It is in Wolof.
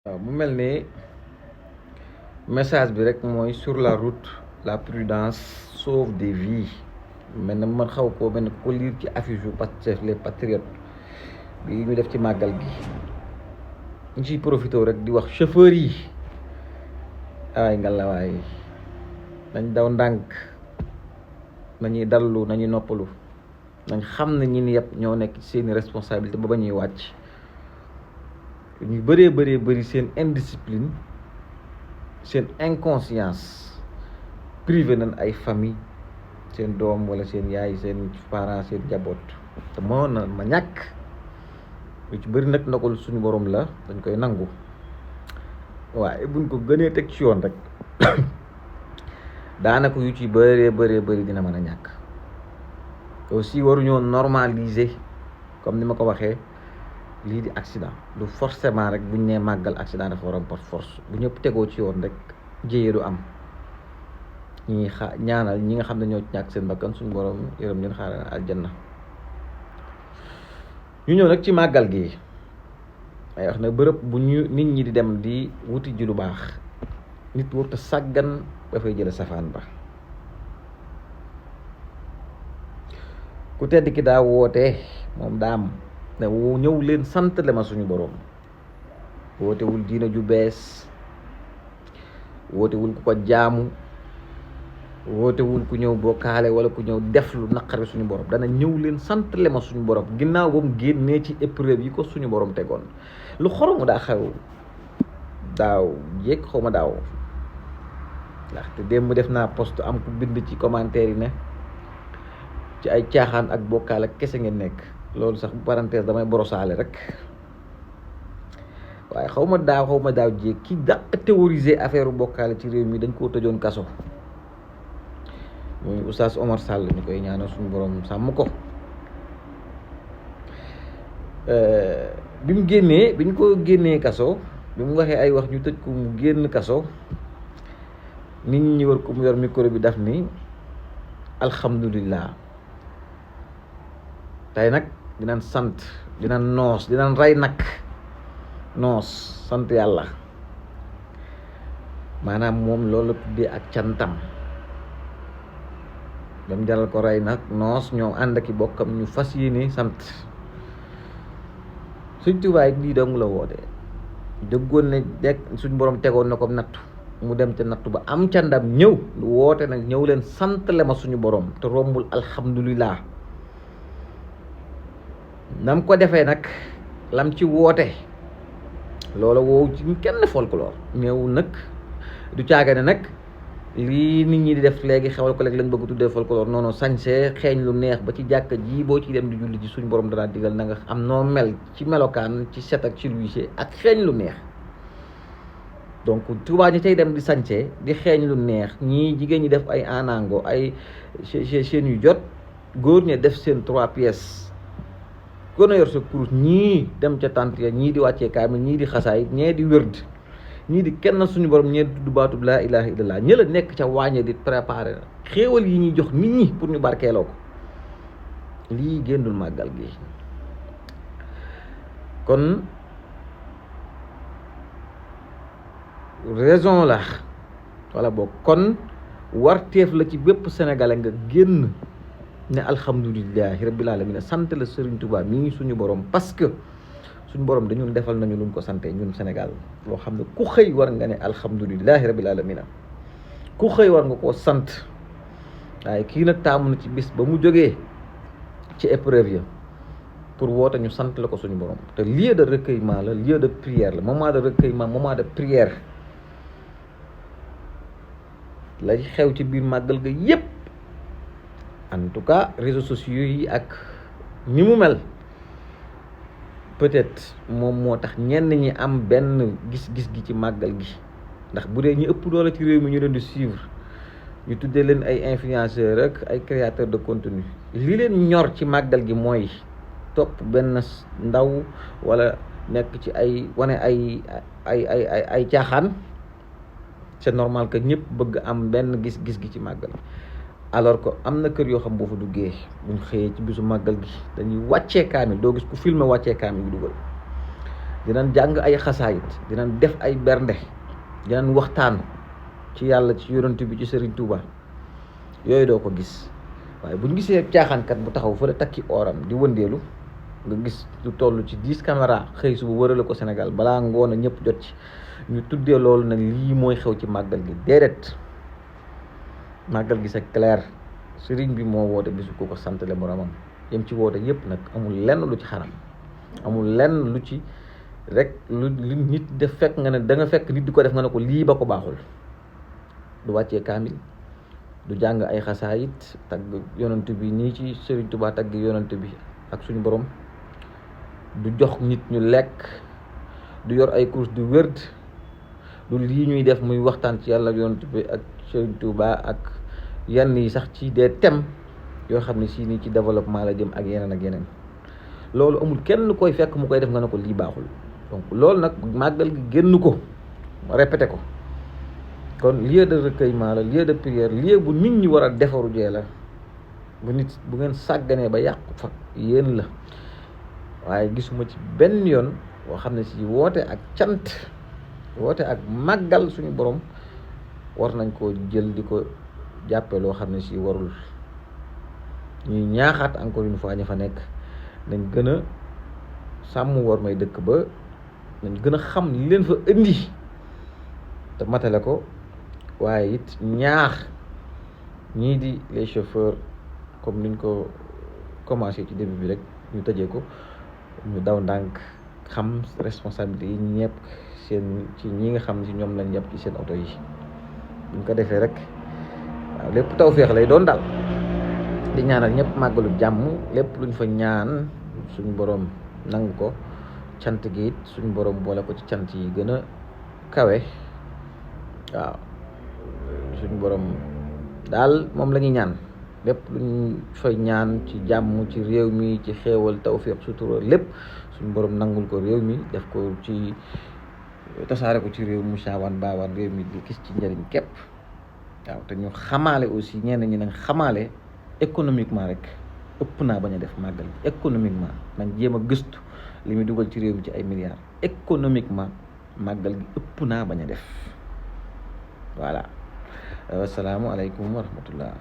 waaw mu mel ni message bi rek mooy sur la route la prudence sauve des vies mel na man xaw koo mel ne ko lire ci affiche yu Pastef les patriotes bi ñu def ci màggal gi ñu ciy profité rek di wax chauffeur yi ay ngalawaay nañ daw ndànk nañuy dallu nañuy noppalu nañ xam ne ñi ni yëpp ñoo nekk ci seeni responsabilité ba ñuy wàcc ñu bëree bëri seen indiscipline seen inconscience privé nañ ay famille seen doom wala seen yaay seen parents seen njaboot te mënoon na ma ñàkk lu ci bëri nag ndogal suñu borom la dañ koy nangu waaye buñ ko gënee teg ci yoon rek daanaka yu ci bëree dina mën a ñàkk aussi waruñoo normaliser comme ni ma ko waxee lii di accident du forcément rek buñ nee màggal accident dafa war am par force bu ñëpp tegoo ci yoon rek jéyee du am ñi ñaanal ñi nga xam ne ñoo ñàkk seen bakkan suñu borom yërëm leen xaaral aljanna ñu ñëw nag ci màggal gi ay wax na bërëb bu ñu nit ñi di dem di wuti ji lu baax nit warut a sàggan dafay jële safaan ba ku tedd ki daa woote moom daam ne ñëw leen sant le ma suñu borom wootewul diina ju bees wootewul ku ko jaamu wootewul ku ñëw bokkaale wala ku ñëw def lu naqari suñu borom dana ñëw leen sant le ma suñu borom ginnaaw ba mu génnee ci épreuve yi ko suñu borom tegoon lu xoromu daa xew daaw jéeg xaw ma daaw ndaxte démb def naa post am ku bind ci commentaire yi ne ci ay caaxaan ak bokkaale kese ngeen nekk loolu sax parenthèse damay borosaale rek waaye xaw ma daaw jéeg ki dàq théoriser affaire bokkaale ci réew mi dañ koo tëjoon kaso muy Oustaz Omar Sall ñu koy ñaanal suñu borom sàmm ko bi ñu ko génnee kaso bi mu waxee ay wax ñu tëj ko mu génn kaso nit ñi war ko mu yor micro bi daf ni alhamdulillah tey nag dinañ sant dinañ noos dinañ rey nag noos sant yàlla maanaam moom loolu la tuddee ak cantam dem jaral ko rey nag noos ñoo ànd ak i bokkam ñu fas yéene sant suñ tubaay lii dong la woote dëggoon ne dekk suñ borom tegoon na ko nattu mu dem te nattu ba am ca ndam ñëw lu woote nag ñëw leen sant le ma suñu borom te rombul alhamdulillah nam ko defee nag lam ci woote loola woowu ci kenn folklore ñëw nag du caaga ne nag lii nit ñi di def léegi xewal ko léegi lañ bëgg tuddee folklore noonu sañsee xeeñ lu neex ba ci jàkka ji boo ci dem di julli ci suñu borom danaa digal na nga am noo mel ci melokaan ci set ak ci luise ak xeeñ lu neex donc Tuubaa ñi tey dem di sañsee di xeeñ lu neex ñii jigéen ñi def ay anango ay seen yu jot góor ñi def seen 3 pièces gën a yor sa kurus ñii dem ca tànt ya ñii di wàccee kaamil ñii di xasaay ñee di wërd ñii di kenn suñu borom ñee di tudd baatub laa ilaha illallah ñë la nekk ca wàññe di préparer xéewal yi ñuy jox nit ñi pour ñu barkeeloo ko lii génnul màggal gi kon raison la wala boog kon warteef la ci bépp sénégalais nga génn ne alhamdulillahi rabbil alamin sant la Serigne Touba mii suñu borom parce que suñu borom dañu defal nañu luñ ko sante ñun Sénégal loo xam ne ku xëy war nga ne alhamdulillahi rabbil alamin ku xëy war nga koo sant waaye kii nag taamu na ci bis ba mu jógee ci épreuve ya pour woote ñu sant la ko suñu borom te lieu de recueillement la lieu de prière la moment de recueillement moment de prière lay xew ci biir màggal ga yépp en tout cas réseaux sociaux yi ak ni mu mel peut-être moom moo tax ñenn ñi am benn gis-gis gi ci màggal gi ndax bu dee ñi ëpp doole ci réew mi ñu leen di suivre ñu tuddee leen ay influenceurs rek ay créateurs de contenu li leen ñor ci màggal gi mooy topp benn ndaw wala nekk ci ay wane ay caaxaan c'est normal que ñëpp bëgg am benn gis-gis gi ci màggal alors que am na kër yoo xam boo fa duggee buñ xëyee ci bisu màggal gi dañuy wàccee kaamil doo gis ku filmer wàccee kaamil bi dugal dinañ jàng ay xasaayit, dinañ def ay bernde, dinañ waxtaan ci yàlla, ci yonent bi, ci Serigne Touba. yooyu doo ko gis. waaye buñ gisee caaxaankat bu taxaw fa la takki oram di wëndeelu, nga gis lu toll ci 10 caméra xëy suba wërale ko Sénégal balaa ngoon a ñëpp jot ci, ñu tuddee loolu nag lii mooy xew ci màggal gi. déedéet, màggal gi c'est clair. sëriñ bi moo woote bisu ko santale moromam, yem ci woote yëpp nag amul lenn lu ci xaram, amul lenn lu ci rek lu nit def fekk nga ne da nga fekk nit di ko def nga ne ko lii ba ko baaxul. du wàccee kaamil, du jàng ay xasaayit tagg yonent bi nii ci Sëriñ Tuubaa tagg yonent bi ak suñu borom, du jox nit ñu lekk, du yor ay course du wérd, du lii ñuy def muy waxtaan ci yàlla yonent bi ak Sëriñ Tuubaa ak yenn yi sax ci des thèmes yoo xam ne si nii ci développement la jëm ak yeneen. loolu amul kenn koy fekk mu koy def nga ne ko lii baaxul. donc loolu nag màggal gi génn ko, répété ko. kon lieu de recueillement la, lieu de prière, lieu bu nit ñi war a defaru jee la. bu ngeen sàgganee ba yàqu fa yéen la. waaye gisuma ci benn yoon boo xam ne si woote ak cant, woote ak màggal suñu borom war nañ koo jël di ko jàppe loo xam ne si warul. ñuy ñaaxaat encore une fois ña fa nekk nañ gën a sàmm war may dëkk ba, nañ gën a xam li leen fa indi te matale ko. waaye it ñaax ñii di les chauffeurs, comme niñ ko commencé ci début bi rek ñu tëjee ko, ñu daw ndànk, xam responsabilité yi ñëpp seen ci ñi nga xam ne si ñoom lañ yàpp ci seen oto yi. buñ ko defee rek waaw lépp tawféex lay doon daal. di ñaanal ñëpp màggalu jàmm, lépp luñ fa ñaan suñu borom nangu ko, cant gi it suñu borom boole ko ci cant yi gën a kawe. waaw suñu borom daal moom la ñuy ñaan, lépp luñ fay ñaan ci jàmm ci réew mi, ci xéewal, tawféex, sutura, lépp suñu borom nangul ko réew mi, def ko ci tasaare ko ci réew mu saawaan baawaan, réew mi di gis ci njëriñ képp. waaw te ñu xamaale aussi ñenn ñi nañ xamaale économiquement rek ëpp naa bañ a def màggal gi. économiquement nañ jéem a gëstu li muy dugal ci réew mi ci ay milliards. économiquement màggal gi ëpp naa bañ a def. voilà. wasalaamu aleykum wa rahmatullah.